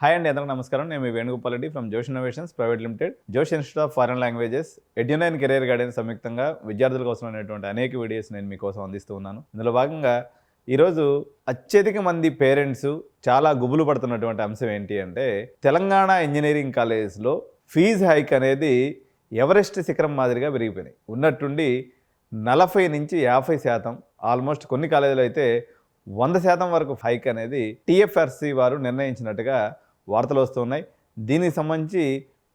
Hi అండి, అందరికీ నమస్కారం. నేను మీ Venugopal Reddy from Josh Innovations private limited, Josh institute of foreign languages, Edunine career guidance సంయుక్తంగా విద్యార్థుల కోసం అనేటువంటి అనేక వీడియోస్ నేను మీకోసం అందిస్తూ ఉన్నాను. ఇందులో భాగంగా ఈరోజు అత్యధిక మంది పేరెంట్స్ చాలా గుబులు పడుతున్నటువంటి అంశం ఏంటి అంటే, తెలంగాణ ఇంజనీరింగ్ కాలేజెస్లో ఫీజు హైక్ అనేది ఎవరెస్ట్ శిఖరం మాదిరిగా పెరిగిపోయినాయి. ఉన్నట్టుండి 40 నుంచి 50% ఆల్మోస్ట్ కొన్ని కాలేజీలు అయితే 100% వరకు హైక్ అనేది టీఎఫ్ఆర్సీ వారు నిర్ణయించినట్టుగా వార్తలు వస్తున్నాయి. దీనికి సంబంధించి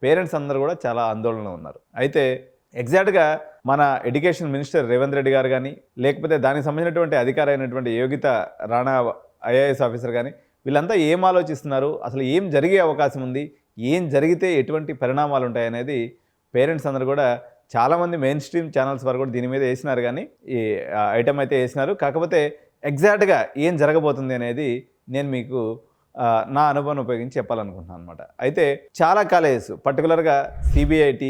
పేరెంట్స్ అందరూ కూడా చాలా ఆందోళనలో ఉన్నారు. అయితే ఎగ్జాక్ట్గా మన ఎడ్యుకేషన్ మినిస్టర్ రేవంత్ రెడ్డి గారు కానీ, లేకపోతే దానికి సంబంధించినటువంటి అధికారి అయినటువంటి యోగిత రాణా ఐఏఎస్ ఆఫీసర్ కానీ, వీళ్ళంతా ఏం ఆలోచిస్తున్నారు, అసలు ఏం జరిగే అవకాశం ఉంది, ఏం జరిగితే ఎటువంటి పరిణామాలు ఉంటాయి అనేది పేరెంట్స్ అందరూ కూడా చాలామంది మెయిన్ స్ట్రీమ్ ఛానల్స్ వారు కూడా దీని మీద వేసినారు. కానీ ఈ ఐటమ్ అయితే వేసినారు. కాకపోతే ఎగ్జాక్ట్గా ఏం జరగబోతుంది అనేది నేను మీకు నా అనుభవం ఉపయోగించి చెప్పాలనుకుంటున్నాను అనమాట. అయితే చాలా కాలేజెస్ పర్టికులర్గా CBIT,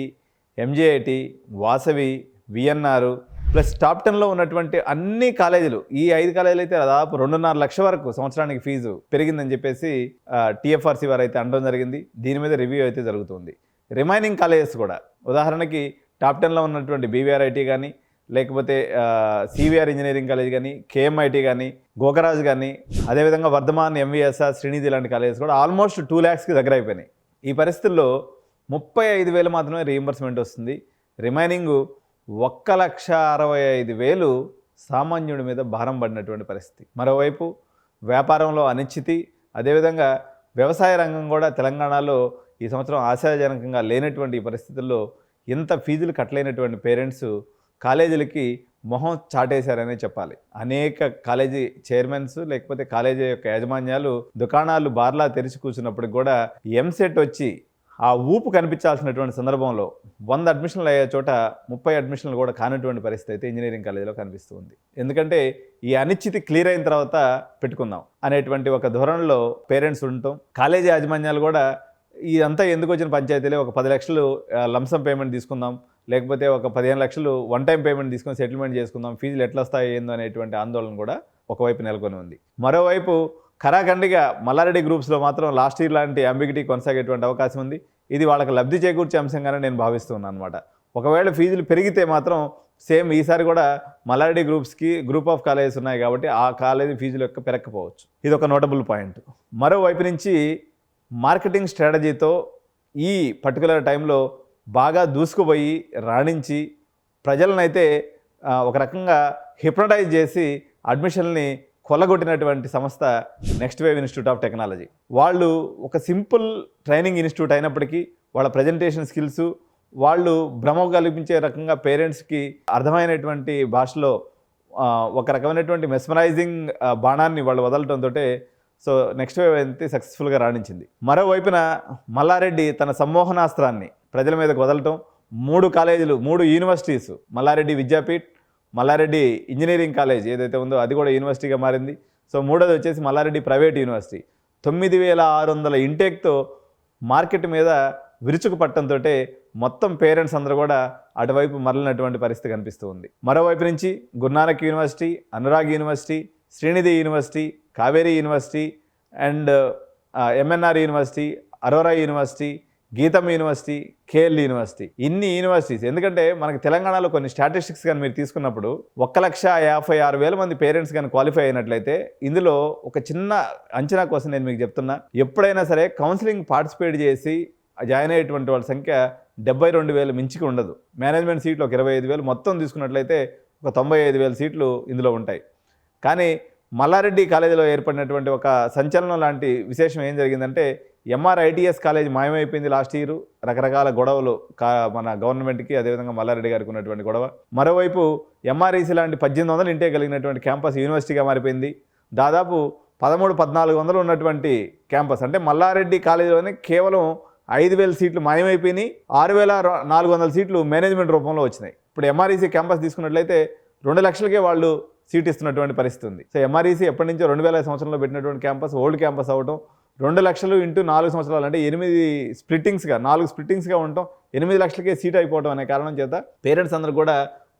MJIT, Vasavi, VNR plus top 10లో ఉన్నటువంటి అన్ని కాలేజీలు, ఈ 5 కాలేజీలు అయితే దాదాపు 2.5 లక్షల వరకు సంవత్సరానికి ఫీజు పెరిగిందని చెప్పేసి టీఎఫ్ఆర్సీ వారు అయితే అనడం జరిగింది. దీని మీద రివ్యూ అయితే జరుగుతుంది. రిమైనింగ్ కాలేజెస్ కూడా, ఉదాహరణకి టాప్ 10లో ఉన్నటువంటి బీవీఆర్ఐటీ కానీ, లేకపోతే సివిఆర్ ఇంజనీరింగ్ కాలేజ్ కానీ, కేఎంఐటీ కానీ, గోకరాజ్ కానీ, అదేవిధంగా వర్ధమాన్, ఎంవిఎస్ఆర్, శ్రీనిధి లాంటి కాలేజెస్ కూడా ఆల్మోస్ట్ 2 lakhsకి దగ్గర అయిపోయినాయి. ఈ పరిస్థితుల్లో 35,000 మాత్రమే రీయింబర్స్మెంట్ వస్తుంది. రిమైనింగ్ 1,65,000 సామాన్యుడి మీద భారం పడినటువంటి పరిస్థితి. మరోవైపు వ్యాపారంలో అనిశ్చితి, అదేవిధంగా వ్యవసాయ రంగం కూడా తెలంగాణలో ఈ సంవత్సరం ఆశాజనకంగా లేనటువంటి పరిస్థితుల్లో ఇంత ఫీజులు కట్టలేనటువంటి పేరెంట్స్ కాలేజీలకి మొహం చాటేశారనే చెప్పాలి. అనేక కాలేజీ చైర్మన్స్, లేకపోతే కాలేజీ యొక్క యాజమాన్యాలు దుకాణాలు బార్లా తెరిచి కూర్చున్నప్పటికి కూడా ఎంసెట్ వచ్చి ఆ ఊపు కనిపించాల్సినటువంటి సందర్భంలో 100 అడ్మిషన్లు అయ్యే చోట 30 అడ్మిషన్లు కూడా కానటువంటి పరిస్థితి అయితే ఇంజనీరింగ్ కాలేజీలో కనిపిస్తుంది. ఎందుకంటే ఈ అనిశ్చితి క్లియర్ అయిన తర్వాత పెట్టుకుందాం అనేటువంటి ఒక ధోరణిలో పేరెంట్స్ ఉండటం, కాలేజీ యాజమాన్యాలు కూడా ఇదంతా ఎందుకు వచ్చిన పంచాయతీలే, ఒక 10 లక్షలు లంసమ్ పేమెంట్ తీసుకుందాం, లేకపోతే ఒక 15 లక్షలు వన్ టైం పేమెంట్ తీసుకొని సెటిల్మెంట్ చేసుకుందాం, ఫీజులు ఎట్లా వస్తాయి ఏందో అనేటువంటి ఆందోళన కూడా ఒకవైపు నెలకొని ఉంది. మరోవైపు ఖరాఖండిగా మల్లారెడ్డి గ్రూప్స్లో మాత్రం లాస్ట్ ఇయర్ లాంటి అంబిగిటీ కొనసాగేటువంటి అవకాశం ఉంది. ఇది వాళ్ళకి లబ్ధి చేకూర్చే అంశంగానే నేను భావిస్తున్నాను అనమాట. ఒకవేళ ఫీజులు పెరిగితే మాత్రం సేమ్ ఈసారి కూడా మల్లారెడ్డి గ్రూప్ ఆఫ్ కాలేజెస్ ఉన్నాయి కాబట్టి ఆ కాలేజీ ఫీజులు యొక్క పెరగకపోవచ్చు. ఇది ఒక నోటబుల్ పాయింట్. మరోవైపు నుంచి మార్కెటింగ్ స్ట్రాటజీతో ఈ పర్టికులర్ టైంలో బాగా దూసుకుపోయి రాణించి ప్రజలనైతే ఒక రకంగా హిప్నటైజ్ చేసి అడ్మిషన్ని కొల్లగొట్టినటువంటి సంస్థ next wave institute of technology. వాళ్ళు ఒక సింపుల్ ట్రైనింగ్ ఇన్స్టిట్యూట్ అయినప్పటికీ వాళ్ళ ప్రజెంటేషన్ స్కిల్స్, వాళ్ళు భ్రమ కల్పించే రకంగా పేరెంట్స్కి అర్థమైనటువంటి భాషలో ఒక రకమైనటువంటి మెస్మరైజింగ్ బాణాన్ని వాళ్ళు వదలటంతో సో నెక్స్ట్ వేవ్ అయితే సక్సెస్ఫుల్గా రాణించింది. మరోవైపున మల్లారెడ్డి తన సమ్మోహనాస్త్రాన్ని ప్రజల మీదకు వదలటం, 3 కాలేజీలు, 3 universities, Mallareddy Vidyapeeth, Mallareddy engineering college ఏదైతే ఉందో అది కూడా యూనివర్సిటీగా మారింది. సో మూడోది వచ్చేసి మల్లారెడ్డి ప్రైవేట్ యూనివర్సిటీ, 9,600 ఇంటేక్తో మార్కెట్ మీద విరుచుకు పట్టడంతో మొత్తం పేరెంట్స్ అందరూ కూడా అటువైపు మరలినటువంటి పరిస్థితి కనిపిస్తూ ఉంది. మరోవైపు నుంచి Guru Nanak university, Anurag university, Srinidhi university, Kaveri university and MNR university, Aurora university, గీతం యూనివర్సిటీ, కేఎల్ యూనివర్సిటీ, ఇన్ని యూనివర్సిటీస్. ఎందుకంటే మనకి తెలంగాణలో కొన్ని స్టాటిస్టిక్స్ కానీ మీరు తీసుకున్నప్పుడు 1,56,000 మంది పేరెంట్స్ కానీ క్వాలిఫై అయినట్లయితే, ఇందులో ఒక చిన్న అంచనా కోసం నేను మీకు చెప్తున్నా, ఎప్పుడైనా సరే కౌన్సిలింగ్ పార్టిసిపేట్ చేసి జాయిన్ అయ్యేటువంటి వాళ్ళ సంఖ్య 72,000 మించికి ఉండదు. మేనేజ్మెంట్ సీట్లు ఒక 25,000, మొత్తం తీసుకున్నట్లయితే ఒక 95,000 సీట్లు ఇందులో ఉంటాయి. కానీ మల్లారెడ్డి కాలేజీలో ఏర్పడినటువంటి ఒక సంచలనం లాంటి విశేషం ఏం జరిగిందంటే, ఎంఆర్ఐటీఎస్ కాలేజ్ మాయమైపోయింది లాస్ట్ ఇయర్. రకరకాల గొడవలు మన గవర్నమెంట్కి, అదేవిధంగా మల్లారెడ్డి గారికి ఉన్నటువంటి గొడవ. మరోవైపు ఎంఆర్ఈసీ లాంటి 1,800 ఇంటే కలిగినటువంటి క్యాంపస్ యూనివర్సిటీగా మారిపోయింది. దాదాపు 13,000-1400 ఉన్నటువంటి క్యాంపస్, అంటే మల్లారెడ్డి కాలేజీలోనే కేవలం 5,000 సీట్లు మాయమైపోయినాయి. 6,400 సీట్లు మేనేజ్మెంట్ రూపంలో వచ్చినాయి. ఇప్పుడు ఎంఆర్ఈసీ క్యాంపస్ తీసుకున్నట్లయితే 2 లక్షలకే వాళ్ళు సీట్ ఇస్తున్నటువంటి పరిస్థితి ఉంది. సో ఎంఆర్ఈసీ ఎప్పటి నుంచో 2000 సంవత్సరంలో పెట్టినటువంటి క్యాంపస్ ఓల్డ్ క్యాంపస్ అవ్వడం, 2 లక్షలు ఇంటూ 4 సంవత్సరాలు అంటే 8 స్ప్లిట్టింగ్స్గా 4 స్ప్లిట్టింగ్స్గా ఉండటం, 8 లక్షలకే సీట్ అయిపోవడం అనే కారణం చేత పేరెంట్స్ అందరూ కూడా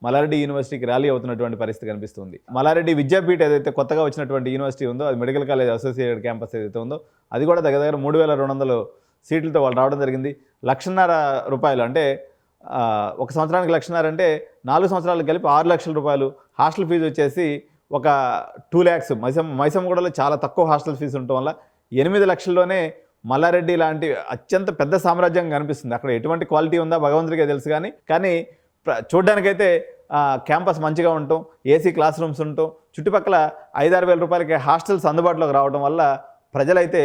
మల్లారెడ్డి యూనివర్సిటీకి ర్యాలీ అవుతున్నటువంటి పరిస్థితి కనిపిస్తుంది. మల్లారెడ్డి విద్యాపీఠ ఏదైతే కొత్తగా వచ్చినటువంటి యూనివర్సిటీ ఉందో, అది మెడికల్ కాలేజ్ అసోసియేటెడ్ క్యాంపస్ ఏదైతే ఉందో, అది కూడా దగ్గర 3200 సీట్లతో వాళ్ళు రావడం జరిగింది. ₹1,50,000 అంటే ఒక సంవత్సరానికి 1,50,000 అంటే 4 సంవత్సరాలకు కలిపి ₹6,00,000. హాస్టల్ ఫీజు వచ్చేసి ఒక 2 lakhs. మైసమ్మగూడలో చాలా తక్కువ హాస్టల్ ఫీజు ఉండటం వల్ల 8 లక్షల్లోనే మల్లారెడ్డి లాంటి అత్యంత పెద్ద సామ్రాజ్యం కనిపిస్తుంది. అక్కడ ఎటువంటి క్వాలిటీ ఉందా భగవంతుడికే తెలుసు. కానీ చూడ్డానికైతే క్యాంపస్ మంచిగా ఉండటం, ఏసీ క్లాస్ రూమ్స్ ఉండటం, చుట్టుపక్కల 5-6 వేల రూపాయలకి హాస్టల్స్ అందుబాటులోకి రావడం వల్ల ప్రజలైతే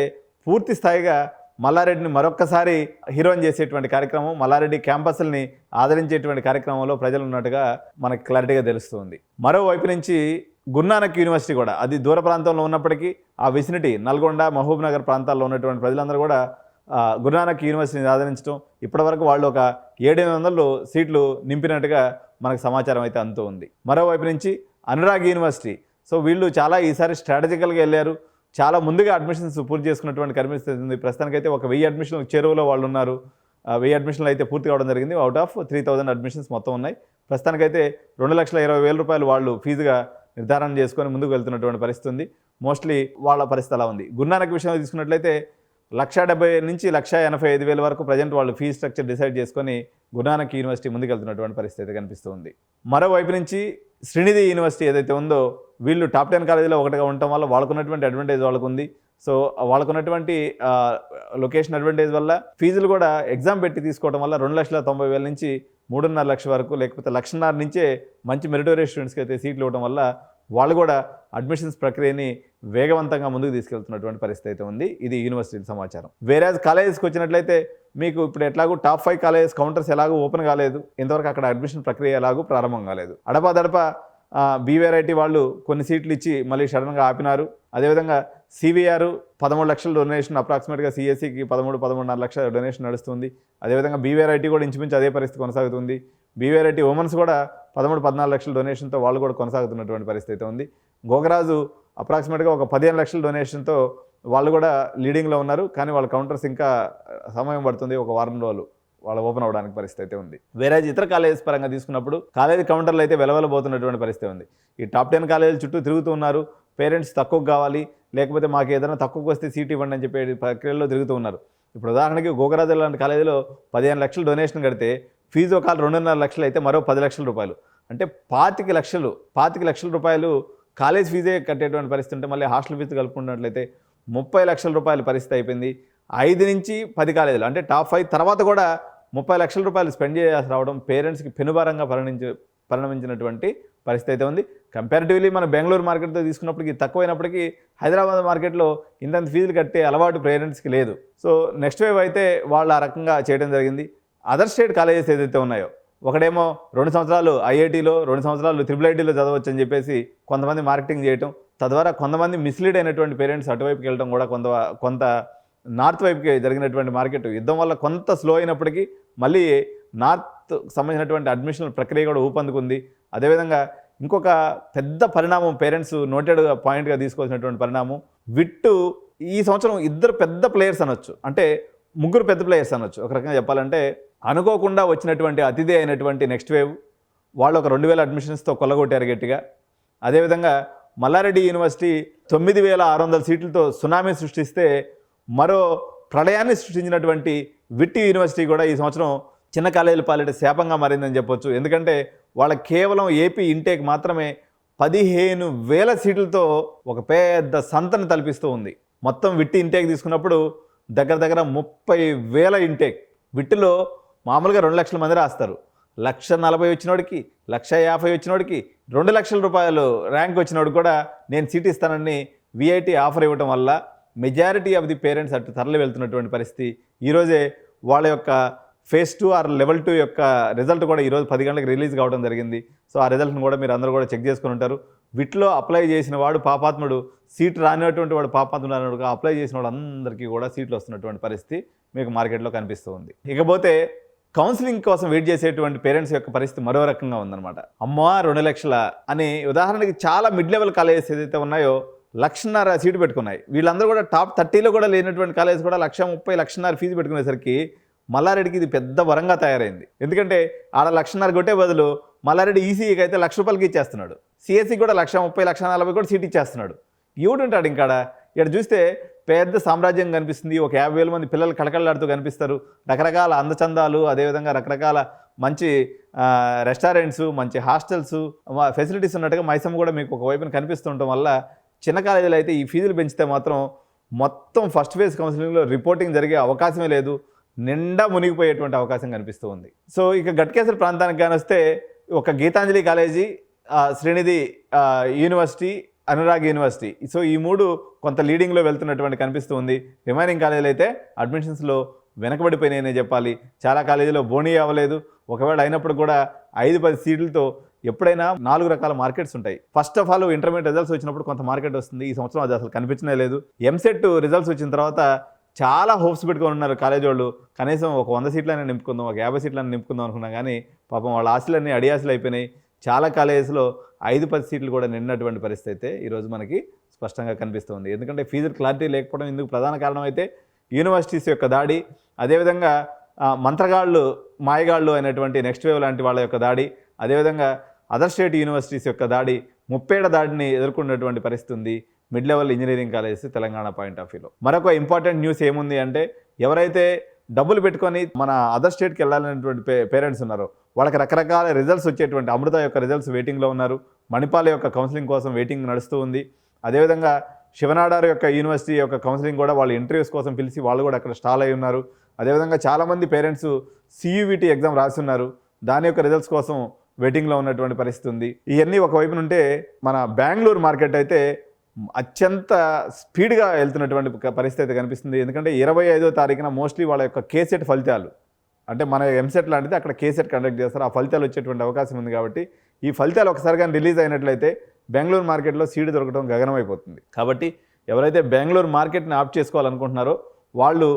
పూర్తి స్థాయిగా మల్లారెడ్డిని మరొక్కసారి హీరోయిన్ చేసేటువంటి కార్యక్రమం, మల్లారెడ్డి క్యాంపస్ని ఆదరించేటువంటి కార్యక్రమంలో ప్రజలు ఉన్నట్టుగా మనకు క్లారిటీగా తెలుస్తుంది. మరోవైపు నుంచి గురునానక్ యూనివర్సిటీ కూడా అది దూర ప్రాంతంలో ఉన్నప్పటికీ ఆ విసినిటీ నల్గొండ, మహబూబ్ నగర్ ప్రాంతాల్లో ఉన్నటువంటి ప్రజలందరూ కూడా గురునానక్ యూనివర్సిటీని ఆదరించడం, ఇప్పటివరకు వాళ్ళు ఒక 700 సీట్లు నింపినట్టుగా మనకు సమాచారం అయితే అందుతూ ఉంది. మరోవైపు నుంచి అనురాగ్ యూనివర్సిటీ, సో వీళ్ళు చాలా ఈసారి స్ట్రాటజికల్గా వెళ్ళారు. చాలా ముందుగా అడ్మిషన్స్ పూర్తి చేసుకున్నటువంటి కనిపిస్తుంది. ప్రస్తుతానికైతే ఒక 1000 అడ్మిషన్లు చేరువలో వాళ్ళు ఉన్నారు. 1000 అడ్మిషన్లు అయితే పూర్తి కావడం జరిగింది. అవుట్ ఆఫ్ 3000 అడ్మిషన్స్ మొత్తం ఉన్నాయి. ప్రస్తుతానికైతే ₹2,20,000 వాళ్ళు ఫీజుగా నిర్ధారణ చేసుకొని ముందుకు వెళ్తున్నటువంటి పరిస్థితి ఉంది. మోస్ట్లీ వాళ్ళ పరిస్థితి అలా ఉంది. గురునానక్ విషయంలో తీసుకున్నట్లయితే 1,70,000 నుంచి 1,85,000 వరకు ప్రజెంట్ వాళ్ళు ఫీ స్ట్రక్చర్ డిసైడ్ చేసుకొని గురునానక్ యూనివర్సిటీ ముందుకెళ్తున్నటువంటి పరిస్థితి కనిపిస్తుంది. మరోవైపు నుంచి శ్రీనిధి యూనివర్సిటీ ఏదైతే ఉందో, వీళ్ళు టాప్ 10 కాలేజీలో ఒకటిగా ఉండటం వల్ల వాళ్ళకున్నటువంటి అడ్వాంటేజ్ వాళ్ళకు ఉంది. సో వాళ్ళకున్నటువంటి లొకేషన్ అడ్వాంటేజ్ వల్ల ఫీజులు కూడా ఎగ్జామ్ పెట్టి తీసుకోవడం వల్ల 2,90,000 నుంచి 3.5 లక్షల వరకు, లేకపోతే 1,50,000 నుంచే మంచి మెరిటోరియస్ స్టూడెంట్స్కి అయితే సీట్లు ఇవ్వడం వల్ల వాళ్ళు కూడా అడ్మిషన్స్ ప్రక్రియని వేగవంతంగా ముందుకు తీసుకెళ్తున్నటువంటి పరిస్థితి అయితే ఉంది. ఇది యూనివర్సిటీ సమాచారం. వేరేజ్ కాలేజెస్కి వచ్చినట్లయితే మీకు ఇప్పుడు ఎట్లాగూ టాప్ 5 కాలేజెస్ కౌంటర్స్ ఎలాగూ ఓపెన్ కాలేదు, ఇంతవరకు అక్కడ అడ్మిషన్ ప్రక్రియ ఎలాగూ ప్రారంభం కాలేదు. అడపాదడప బీవైఐటీ వాళ్ళు కొన్ని సీట్లు ఇచ్చి మళ్ళీ సడన్గా ఆపినారు. అదేవిధంగా సివిఆర్ 13 లక్షల డొనేషన్, అప్రాక్సిమేట్గా సిఎస్సికి 13-13.5 లక్షల డొనేషన్ నడుస్తుంది. అదేవిధంగా బీవైఐటీ కూడా ఇంచుమించు అదే పరిస్థితి కొనసాగుతుంది. బీవైఐటీ ఉమెన్స్ కూడా 13-14 లక్షల డొనేషన్తో వాళ్ళు కూడా కొనసాగుతున్నటువంటి పరిస్థితి ఉంది. గోగరాజు అప్రాక్సిమేట్గా ఒక 15 లక్షల డొనేషన్తో వాళ్ళు కూడా లీడింగ్లో ఉన్నారు. కానీ వాళ్ళ కౌంటర్స్ ఇంకా సమయం పడుతుంది, ఒక వారం రోజులు వాళ్ళు ఓపెన్ అవ్వడానికి పరిస్థితి అయితే ఉంది. వేరే ఇతర కాలేజెస్ పరంగా తీసుకున్నప్పుడు కాలేజీ కౌంటర్లు అయితే వెలవెలబోతున్నటువంటి పరిస్థితి ఉంది. ఈ టాప్ 10 కాలేజీల చుట్టూ తిరుగుతూ ఉన్నారు. పేరెంట్స్ తక్కువ కావాలి, లేకపోతే మాకు ఏదైనా తక్కువకు వస్తే సీట్ ఇవ్వండి అని చెప్పి ప్రక్రియలో తిరుగుతూ ఉన్నారు. ఇప్పుడు ఉదాహరణకి గోగరాజు లాంటి కాలేజీలో 15 లక్షలు డొనేషన్ కడితే ఫీజు ఒక 2.5 లక్షలు అయితే మరో 10 లక్షల రూపాయలు, అంటే 25 లక్షల రూపాయలు కాలేజ్ ఫీజే కట్టేటువంటి పరిస్థితి ఉంటే, మళ్ళీ హాస్టల్ ఫీజు కలుపుకున్నట్లయితే 30 లక్షల రూపాయల పరిస్థితి అయిపోయింది. 5 నుంచి 10 కాలేజీలు అంటే టాప్ 5 తర్వాత కూడా 30 లక్షల రూపాయలు స్పెండ్ చేయాల్సి రావడం పేరెంట్స్కి పెనుభారంగా పరిణమించినటువంటి పరిస్థితి అయితే ఉంది. కంపారిటివ్లీ మన బెంగళూరు మార్కెట్తో తీసుకున్నప్పటికీ తక్కువైనప్పటికీ హైదరాబాద్ మార్కెట్లో ఇంత ఫీజులు కట్టే అలవాటు పేరెంట్స్కి లేదు. సో నెక్స్ట్ వేవ్ అయితే వాళ్ళు ఆ రకంగా చేయడం జరిగింది. అదర్ స్టేట్ కాలేజెస్ ఏదైతే ఉన్నాయో, ఒకడేమో 2 సంవత్సరాలు ఐఐటీలో, 2 సంవత్సరాలు IIITలో చదవచ్చు అని చెప్పేసి కొంతమంది మార్కెటింగ్ చేయటం, తద్వారా కొంతమంది మిస్లీడ్ అయినటువంటి పేరెంట్స్ అటువైపుకి వెళ్ళడం కూడా కొంత నార్త్ వైపుకి జరిగినటువంటి మార్కెట్ యుద్ధం వల్ల కొంత స్లో అయినప్పటికీ మళ్ళీ నార్త్ సంబంధించినటువంటి అడ్మిషన్ ప్రక్రియ కూడా ఊపందుకుంది. అదేవిధంగా ఇంకొక పెద్ద పరిణామం పేరెంట్స్ నోటెడ్ పాయింట్గా తీసుకోవాల్సినటువంటి పరిణామం, విట్టు ఈ సంవత్సరం 2 పెద్ద ప్లేయర్స్ అనొచ్చు, అంటే 3 పెద్ద ప్లేయర్స్ అనొచ్చు ఒక రకంగా చెప్పాలంటే. అనుకోకుండా వచ్చినటువంటి అతిథి అయినటువంటి నెక్స్ట్ వేవ్ వాళ్ళు ఒక 2,000 అడ్మిషన్స్తో కొల్లగొట్టారు గట్టిగా. అదేవిధంగా మల్లారెడ్డి యూనివర్సిటీ 9,600 సీట్లతో సునామీ సృష్టిస్తే మరో ప్రళయాన్ని సృష్టించినటువంటి విట్టి యూనివర్సిటీ కూడా ఈ సంవత్సరం చిన్న కాలేజీల పాలిట శాపంగా మారిందని చెప్పొచ్చు. ఎందుకంటే వాళ్ళ కేవలం ఏపీ ఇంటేక్ మాత్రమే 15,000 సీట్లతో ఒక పెద్ద సంతను తలపిస్తూ ఉంది. మొత్తం విట్టి ఇంటేక్ తీసుకున్నప్పుడు దగ్గర 30,000 ఇంటేక్. విట్టిలో మామూలుగా 2 లక్షల మంది రాస్తారు. 1,40,000 వచ్చినోడికి, 1,50,000 వచ్చినోడికి, 2 లక్షల రూపాయలు ర్యాంక్ వచ్చినోడికి కూడా నేను సీట్ ఇస్తానని విఐటీ ఆఫర్ ఇవ్వడం వల్ల మెజారిటీ ఆఫ్ ది పేరెంట్స్ అటు తరలి వెళ్తున్నటువంటి పరిస్థితి. ఈరోజే వాళ్ళ యొక్క ఫేజ్ 2 ఆర్ లెవెల్ 2 యొక్క రిజల్ట్ కూడా ఈరోజు 10 గంటలకు రిలీజ్ కావడం జరిగింది. సో ఆ రిజల్ట్ని కూడా మీరు అందరూ కూడా చెక్ చేసుకుని ఉంటారు. వీటిలో అప్లై చేసిన వాడు పాపాత్ముడు, సీట్ రానినటువంటి వాడు పాపాత్ముడు అన్నట్టుగా అప్లై చేసిన వాళ్ళందరికీ కూడా సీట్లు వస్తున్నటువంటి పరిస్థితి మీకు మార్కెట్లో కనిపిస్తూ ఉంది. ఇకపోతే కౌన్సిలింగ్ కోసం వెయిట్ చేసేటువంటి పేరెంట్స్ యొక్క పరిస్థితి మరో రకంగా ఉందన్నమాట. అమ్మా 2 లక్షల అని ఉదాహరణకి చాలా మిడ్ లెవెల్ కాలేజెస్ ఏదైతే ఉన్నాయో 1,50,000 సీటు పెట్టుకున్నాయి. వీళ్ళందరూ కూడా టాప్ 30లో కూడా లేనటువంటి కాలేజ్ కూడా 1,30,000 1,50,000 ఫీజు పెట్టుకునేసరికి మల్లారెడ్డికి ఇది పెద్ద వరంగా తయారైంది. ఎందుకంటే ఆడ 1,50,000 కొట్టే బదులు మల్లారెడ్డి ఈసీఈకి అయితే ₹1,00,000కి ఇచ్చేస్తున్నాడు, సిఎస్సి కూడా 1,30,000 1,40,000 కూడా సీట్ ఇచ్చేస్తున్నాడు. ఎవడుంటాడు ఇంకాడ? ఇక్కడ చూస్తే పెద్ద సామ్రాజ్యం కనిపిస్తుంది. ఒక 50,000 మంది పిల్లలు కళకళలాడుతూ కనిపిస్తారు. రకరకాల అందచందాలు, అదేవిధంగా రకరకాల మంచి రెస్టారెంట్స్, మంచి హాస్టల్స్, ఫెసిలిటీస్ ఉన్నట్టుగా మైసమ్మ కూడా మీకు ఒకవైపున కనిపిస్తుండటం వల్ల చిన్న కాలేజీలో అయితే ఈ ఫీజులు పెంచితే మాత్రం మొత్తం ఫస్ట్ ఫేజ్ కౌన్సిలింగ్లో రిపోర్టింగ్ జరిగే అవకాశమే లేదు, నిండా మునిగిపోయేటువంటి అవకాశం కనిపిస్తూ ఉంది. సో ఇక గట్కేసర్ ప్రాంతానికి కానీ వస్తే ఒక Geetanjali college, Sreenidhi university, Anurag university, so ఈ 3 కొంత లీడింగ్లో వెళ్తున్నటువంటి కనిపిస్తూ ఉంది. రిమైనింగ్ కాలేజీలు అయితే అడ్మిషన్స్లో వెనకబడిపోయినాయనే చెప్పాలి. చాలా కాలేజీలో బోనీ అవ్వలేదు. ఒకవేళ అయినప్పుడు కూడా 5-10 సీట్లతో ఎప్పుడైనా 4 రకాల మార్కెట్స్ ఉంటాయి. First of all intermediate results వచ్చినప్పుడు కొంత మార్కెట్ వస్తుంది. ఈ సంవత్సరం అది అసలు కనిపించనే లేదు. ఎంసెట్ రిజల్ట్స్ వచ్చిన తర్వాత చాలా హోప్స్ పెట్టుకొని ఉన్నారు కాలేజ్ వాళ్ళు. కనీసం ఒక 100 సీట్లైనా నింపుకుందాం, ఒక 50 సీట్లైనా నింపుకుందాం అనుకున్నా కానీ పాపం వాళ్ళ ఆశలన్నీ అడియాసలు అయిపోయినాయి. చాలా కాలేజెస్లో 5-10 సీట్లు కూడా నిన్నటువంటి పరిస్థితి అయితే ఈరోజు మనకి స్పష్టంగా కనిపిస్తుంది. ఎందుకంటే ఫీజులు క్లారిటీ లేకపోవడం ఇందుకు ప్రధాన కారణం అయితే యూనివర్సిటీస్ యొక్క దాడి, అదేవిధంగా మంత్రగాళ్ళు, మాయగాళ్ళు అయినటువంటి నెక్స్ట్ వేవ్ లాంటి వాళ్ళ యొక్క దాడి, అదేవిధంగా అదర్ స్టేట్ యూనివర్సిటీస్ యొక్క దాడి, 30 ఏళ్ల దాడిని ఎదుర్కొన్నటువంటి పరిస్థితి ఉంది mid level engineering colleges Telangana point of వ్యూలో. మరొక ఇంపార్టెంట్ న్యూస్ ఏముంది అంటే, ఎవరైతే డబ్బులు పెట్టుకొని మన అదర్ స్టేట్కి వెళ్ళాలనేటువంటి పేరెంట్స్ ఉన్నారో వాళ్ళకి రకరకాల రిజల్ట్స్ వచ్చేటువంటి అమృత యొక్క రిజల్ట్స్ వెయిటింగ్లో ఉన్నారు. మణిపాల్ యొక్క కౌన్సిలింగ్ కోసం వెయిటింగ్ నడుస్తూ ఉంది. అదేవిధంగా శివనాడార్ యొక్క యూనివర్సిటీ యొక్క కౌన్సిలింగ్ కూడా వాళ్ళు ఇంటర్వ్యూస్ కోసం పిలిచి వాళ్ళు కూడా అక్కడ స్టాల్ అయి ఉన్నారు. అదేవిధంగా చాలామంది పేరెంట్స్ CUVT ఎగ్జామ్ రాస్తున్నారు, దాని యొక్క రిజల్ట్స్ కోసం వెయిటింగ్లో ఉన్నటువంటి పరిస్థితి ఉంది. ఇవన్నీ ఒకవైపు నుంటే మన బెంగళూరు మార్కెట్ అయితే అత్యంత స్పీడ్గా వెళ్తున్నటువంటి పరిస్థితి అయితే కనిపిస్తుంది. ఎందుకంటే 25వ తారీఖున మోస్ట్లీ వాళ్ళ యొక్క కేసెట్ ఫలితాలు, అంటే మన ఎంసెట్ లాంటిది అక్కడ కేసెట్ కండక్ట్ చేస్తారు, ఆ ఫలితాలు వచ్చేటువంటి అవకాశం ఉంది. కాబట్టి ఈ ఫలితాలు ఒకసారి కానీ రిలీజ్ అయినట్లయితే బెంగళూరు మార్కెట్లో సీటు దొరకడం గగనమైపోతుంది. కాబట్టి ఎవరైతే బెంగళూరు మార్కెట్ని ఆప్ చేసుకోవాలనుకుంటున్నారో వాళ్ళు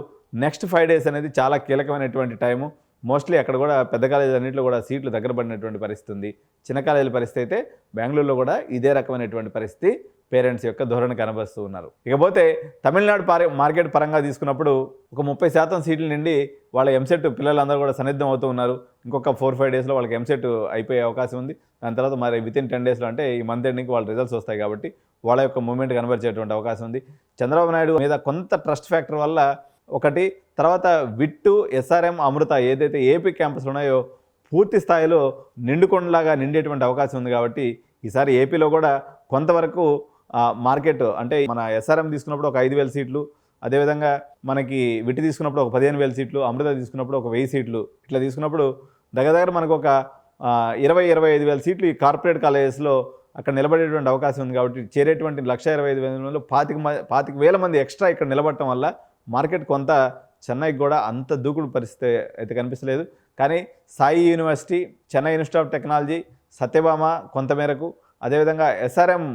నెక్స్ట్ 5 days అనేది చాలా కీలకమైనటువంటి టైము. మోస్ట్లీ అక్కడ కూడా పెద్ద కాలేజీలు అన్నింటిలో కూడా సీట్లు దగ్గర పడినటువంటి పరిస్థితి ఉంది. చిన్న కాలేజీల పరిస్థితి అయితే బెంగళూరులో కూడా ఇదే రకమైనటువంటి పరిస్థితి పేరెంట్స్ యొక్క ధోరణి కనబరుస్తూ ఉన్నారు. ఇకపోతే తమిళనాడు మార్కెట్ పరంగా తీసుకున్నప్పుడు ఒక 30% సీట్ల నుండి వాళ్ళ ఎంసెట్ పిల్లలందరూ కూడా సన్నిద్ధం అవుతూ ఉన్నారు. ఇంకొక 4-5 daysలో వాళ్ళకి ఎంసెట్ అయిపోయే అవకాశం ఉంది. దాని తర్వాత మరి వితిన్ 10 daysలో అంటే ఈ మంత్ ఎండింగ్కి వాళ్ళ రిజల్ట్స్ వస్తాయి కాబట్టి వాళ్ళ యొక్క మూమెంట్ కనబరిచేటువంటి అవకాశం ఉంది. చంద్రబాబు నాయుడు మీద కొంత ట్రస్ట్ ఫ్యాక్టర్ వల్ల ఒకటి, తర్వాత విట్టు, SRM, అమృత ఏదైతే ఏపీ క్యాంపస్లు ఉన్నాయో పూర్తి స్థాయిలో నిండుకొండలాగా నిండేటువంటి అవకాశం ఉంది. కాబట్టి ఈసారి ఏపీలో కూడా కొంతవరకు మార్కెట్ అంటే మన SRM తీసుకున్నప్పుడు ఒక 5,000 సీట్లు, అదేవిధంగా మనకి విట్టి తీసుకున్నప్పుడు ఒక 15,000 సీట్లు, అమృత తీసుకున్నప్పుడు ఒక 1000 సీట్లు, ఇట్లా తీసుకున్నప్పుడు దగ్గర మనకు ఒక 20-25,000 సీట్లు ఈ కార్పొరేట్ కాలేజెస్లో అక్కడ నిలబడేటువంటి అవకాశం ఉంది. కాబట్టి చేరేటువంటి 1,25,000 25,000 మంది ఎక్స్ట్రా ఇక్కడ నిలబడటం వల్ల మార్కెట్ కొంత చెన్నైకి కూడా అంత దూకుడు పరిస్థితి అయితే కనిపించలేదు. కానీ Sai university, Chennai institute of technology, Satyabhama కొంతమేరకు, అదేవిధంగా SRM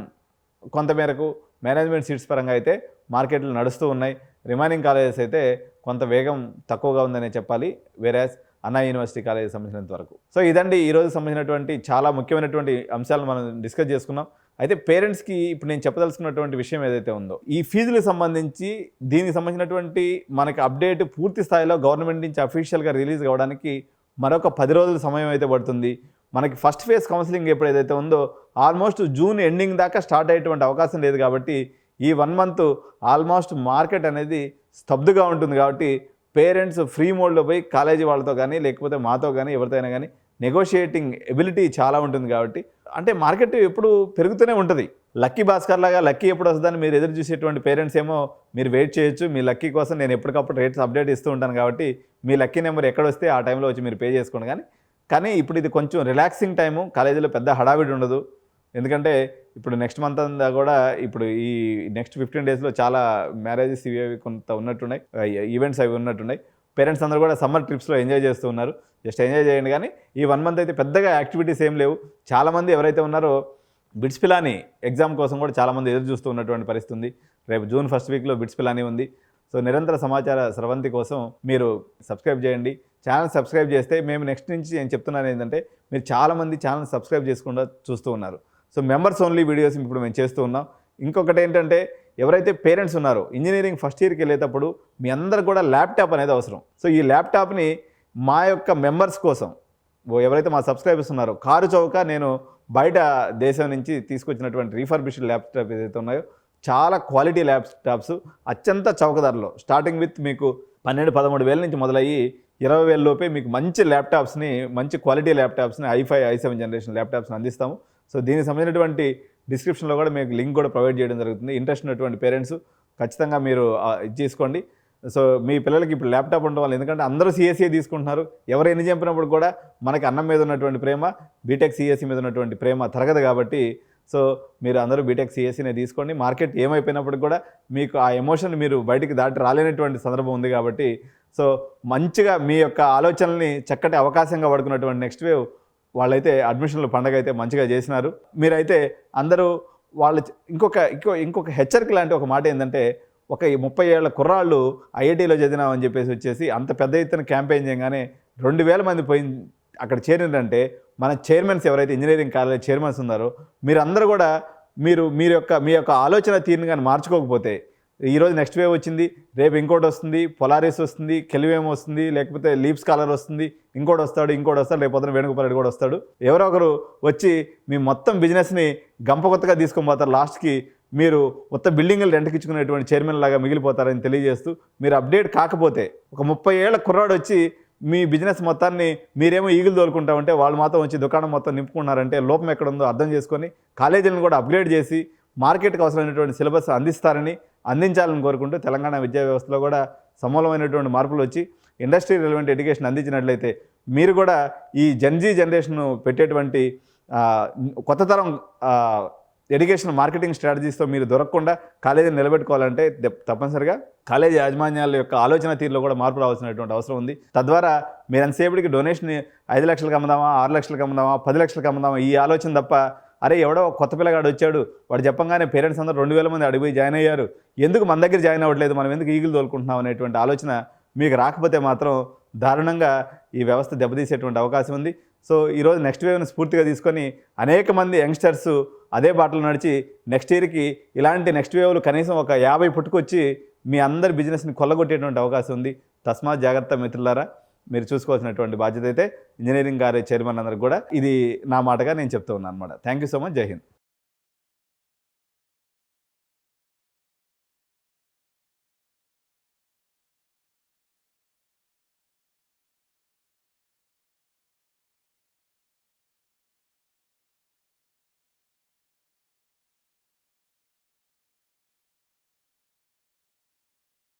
కొంతమేరకు మేనేజ్మెంట్ సీట్స్ పరంగా అయితే మార్కెట్లు నడుస్తూ ఉన్నాయి. రిమైనింగ్ కాలేజెస్ అయితే కొంత వేగం తక్కువగా ఉందనే చెప్పాలి, వేరేస్ అన్నా యూనివర్సిటీ కాలేజీకి సంబంధించినంత వరకు. సో ఇదండి ఈరోజు సంబంధించినటువంటి చాలా ముఖ్యమైనటువంటి అంశాలను మనం డిస్కస్ చేసుకున్నాం. అయితే పేరెంట్స్కి ఇప్పుడు నేను చెప్పదలుచుకున్నటువంటి విషయం ఏదైతే ఉందో, ఈ ఫీజులకు సంబంధించి దీనికి సంబంధించినటువంటి మనకి అప్డేట్ పూర్తి స్థాయిలో గవర్నమెంట్ నుంచి అఫీషియల్గా రిలీజ్ కావడానికి మరొక 10 రోజుల సమయం అయితే పడుతుంది. మనకి ఫస్ట్ ఫేజ్ కౌన్సిలింగ్ ఎప్పుడు ఏదైతే ఉందో ఆల్మోస్ట్ జూన్ ఎండింగ్ దాకా స్టార్ట్ అయ్యేటువంటి అవకాశం లేదు. కాబట్టి ఈ 1 month ఆల్మోస్ట్ మార్కెట్ అనేది స్తబ్దుగా ఉంటుంది. కాబట్టి పేరెంట్స్ ఫ్రీ మోడ్లో పోయి కాలేజీ వాళ్ళతో కానీ లేకపోతే మాతో కానీ ఎవరితో అయినా కానీ నెగోషియేటింగ్ ఎబిలిటీ చాలా ఉంటుంది. కాబట్టి అంటే మార్కెట్ ఎప్పుడు పెరుగుతూనే ఉంటుంది. లక్కీ భాస్కర్ లాగా లక్కీ ఎప్పుడు వస్తుందని మీరు ఎదురు చూసేటువంటి పేరెంట్స్ ఏమో మీరు వెయిట్ చేయొచ్చు. మీ లక్కీ కోసం నేను ఎప్పటికప్పుడు రేట్స్ అప్డేట్ ఇస్తూ ఉంటాను. కాబట్టి మీ లక్కీ నెంబర్ ఎక్కడ వస్తే ఆ టైంలో వచ్చి మీరు పే చేసుకోండి. కానీ ఇప్పుడు ఇది కొంచెం రిలాక్సింగ్ టైము, కాలేజీలో పెద్ద హడావిడి ఉండదు. ఎందుకంటే ఇప్పుడు నెక్స్ట్ మంత్ అంతా కూడా ఇప్పుడు ఈ నెక్స్ట్ 15 daysలో చాలా మ్యారేజెస్ ఇవి కొంత ఉన్నట్టున్నాయి, ఈవెంట్స్ అవి ఉన్నట్టున్నాయి. పేరెంట్స్ అందరూ కూడా సమ్మర్ ట్రిప్స్లో ఎంజాయ్ చేస్తూ ఉన్నారు. జస్ట్ ఎంజాయ్ చేయండి. కానీ ఈ 1 month అయితే పెద్దగా యాక్టివిటీస్ ఏం లేవు. చాలామంది ఎవరైతే ఉన్నారో బిట్స్ పిలానీ ఎగ్జామ్ కోసం కూడా చాలామంది ఎదురు చూస్తూ ఉన్నటువంటి పరిస్థితి ఉంది. రేపు జూన్ 1st weekలో బిట్స్ పిలానీ ఉంది. సో నిరంతర సమాచార స్రవంతి కోసం మీరు సబ్స్క్రైబ్ చేయండి. ఛానల్ సబ్స్క్రైబ్ చేస్తే మేము నెక్స్ట్ నుంచి నేను చెప్తున్నాను ఏంటంటే, మీరు చాలామంది ఛానల్ సబ్స్క్రైబ్ చేసుకుండా చూస్తూ ఉన్నారు. సో మెంబర్స్ ఓన్లీ వీడియోస్ ఇప్పుడు మేము చేస్తూ ఉన్నాం. ఇంకొకటి ఏంటంటే, ఎవరైతే పేరెంట్స్ ఉన్నారో ఇంజనీరింగ్ ఫస్ట్ ఇయర్కి వెళ్ళేటప్పుడు మీ అందరికి కూడా ల్యాప్టాప్ అనేది అవసరం. సో ఈ ల్యాప్టాప్ని మా యొక్క మెంబర్స్ కోసం ఎవరైతే మా సబ్స్క్రైబర్స్ ఉన్నారో కారు చౌక నేను బయట దేశం నుంచి తీసుకొచ్చినటువంటి రీఫర్బిష్డ్ ల్యాప్టాప్ ఏదైతే ఉన్నాయో చాలా క్వాలిటీ ల్యాప్టాప్స్ అత్యంత చౌక ధరలో స్టార్టింగ్ విత్ మీకు 12-13 వేల నుంచి మొదలయ్యి 20,000 లోపే మీకు మంచి ల్యాప్టాప్స్ని, మంచి క్వాలిటీ ల్యాప్టాప్స్ని i5 i7 జనరేషన్ ల్యాప్టాప్స్ని అందిస్తాము. సో దీనికి సంబంధించినటువంటి డిస్క్రిప్షన్లో కూడా మీకు లింక్ కూడా ప్రొవైడ్ చేయడం జరుగుతుంది. ఇంట్రెస్ట్ ఉన్నటువంటి పేరెంట్స్ ఖచ్చితంగా మీరు ఇది చేసుకోండి. సో మీ పిల్లలకి ఇప్పుడు ల్యాప్టాప్ ఉండడం వల్ల, ఎందుకంటే అందరూ సిఎస్ఈ తీసుకుంటున్నారు, ఎవరు ఎన్ని చెప్పినప్పుడు కూడా మనకి అన్నం మీద ఉన్నటువంటి ప్రేమ, బీటెక్ సిఎస్ఈ మీద ఉన్నటువంటి ప్రేమ తరగదు. కాబట్టి సో మీరు అందరూ బీటెక్ సిఎస్ఈనే తీసుకోండి. మార్కెట్ ఏమైపోయినప్పటికి కూడా మీకు ఆ ఎమోషన్ మీరు బయటికి దాటి రాలేనటువంటి సందర్భం ఉంది. కాబట్టి సో మంచిగా మీ యొక్క ఆలోచనల్ని చక్కటి అవకాశంగా పడుకున్నటువంటి నెక్స్ట్ వేవ్ వాళ్ళైతే అడ్మిషన్లు పండగ అయితే మంచిగా చేసినారు. మీరైతే అందరూ వాళ్ళు ఇంకొక హెచ్చరిక లాంటి ఒక మాట ఏంటంటే, ఒక 30 ఏళ్ల కుర్రాళ్ళు ఐఐటీలో చదివినామని చెప్పేసి వచ్చేసి అంత పెద్ద ఎత్తున క్యాంపెయిన్ చేయగానే 2,000 మంది అక్కడ చేరిందంటే, మన చైర్మన్స్ ఎవరైతే ఇంజనీరింగ్ కాలేజ్ చైర్మన్స్ ఉన్నారో మీరందరూ కూడా మీ యొక్క ఆలోచన తీరుని కానీ మార్చుకోకపోతే, ఈరోజు నెక్స్ట్ వేవ్ వచ్చింది, రేపు ఇంకోటి వస్తుంది, పొలారిస్ వస్తుంది, కెలివేమ్ వస్తుంది, లేకపోతే లీప్ స్కాలర్ వస్తుంది, ఇంకోటి వస్తాడు, రేపు పొద్దున వేణుగోపాల్ రెడ్డి కూడా వస్తాడు. ఎవరో ఒకరు వచ్చి మీ మొత్తం బిజినెస్ని గంపకొత్తగా తీసుకొని పోతారు. లాస్ట్కి మీరు మొత్తం బిల్డింగ్లు రెంట్కి ఇచ్చుకునేటువంటి చైర్మన్ లాగా మిగిలిపోతారని తెలియజేస్తూ, మీరు అప్డేట్ కాకపోతే ఒక 30 ఏళ్ల కుర్రాడు వచ్చి మీ బిజినెస్ మొత్తాన్ని మీరేమో ఈగులు తోలుకుంటా ఉంటే, వాళ్ళు మాత్రం వచ్చి దుకాణం మొత్తం నింపుకున్నారంటే లోపం ఎక్కడుందో అర్థం చేసుకొని కాలేజీలను కూడా అప్గ్రేడ్ చేసి మార్కెట్కి అవసరమైనటువంటి సిలబస్ అందించాలని కోరుకుంటూ, తెలంగాణ విద్యా వ్యవస్థలో కూడా సమూలమైనటువంటి మార్పులు వచ్చి ఇండస్ట్రీ రిలవెంట్ ఎడ్యుకేషన్ అందించినట్లయితే మీరు కూడా ఈ జనరేషన్ పెట్టేటువంటి కొత్త తరం ఎడ్యుకేషన్ మార్కెటింగ్ స్ట్రాటజీస్తో మీరు దొరకకుండా కాలేజీని నిలబెట్టుకోవాలంటే తప్పనిసరిగా కాలేజీ యాజమాన్యాల యొక్క ఆలోచన తీరులో కూడా మార్పు రావాల్సినటువంటి అవసరం ఉంది. తద్వారా మీరు ఎంతసేపటికి డొనేషన్ 5 లక్షలకు అమ్ముదామా, 6 లక్షలకు అమ్ముదామా, 10 లక్షలకు అమ్ముదామా ఈ ఆలోచన తప్ప, అరే ఎవడో కొత్త పిల్లగాడు వచ్చాడు, వాడు చెప్పంగానే పేరెంట్స్ అందరూ 2,000 మంది అడిగిపోయి జాయిన్ అయ్యారు, ఎందుకు మన దగ్గర జాయిన్ అవ్వట్లేదు, మనం ఎందుకు ఈగులు తోలుకుంటున్నాం అనేటువంటి ఆలోచన మీకు రాకపోతే మాత్రం దారుణంగా ఈ వ్యవస్థ దెబ్బతీసేటువంటి అవకాశం ఉంది. సో ఈరోజు నెక్స్ట్ వేవ్ని స్ఫూర్తిగా తీసుకొని అనేక మంది యంగ్స్టర్స్ అదే బాటలో నడిచి నెక్స్ట్ ఇయర్కి ఇలాంటి నెక్స్ట్ వేవ్లు కనీసం ఒక 50 పుట్టుకొచ్చి మీ అందరి బిజినెస్ని కొల్లగొట్టేటువంటి అవకాశం ఉంది. తస్మాత్ జాగ్రత్త మిత్రులారా, మీరు చూసుకోవాల్సినటువంటి బాధ్యత అయితే ఇంజనీరింగ్ కాలేజ్ చైర్మన్ అందరికి కూడా ఇది నా మాటగా నేను చెప్తూ ఉన్నాను అనమాట. Thank you so much. జై హింద్.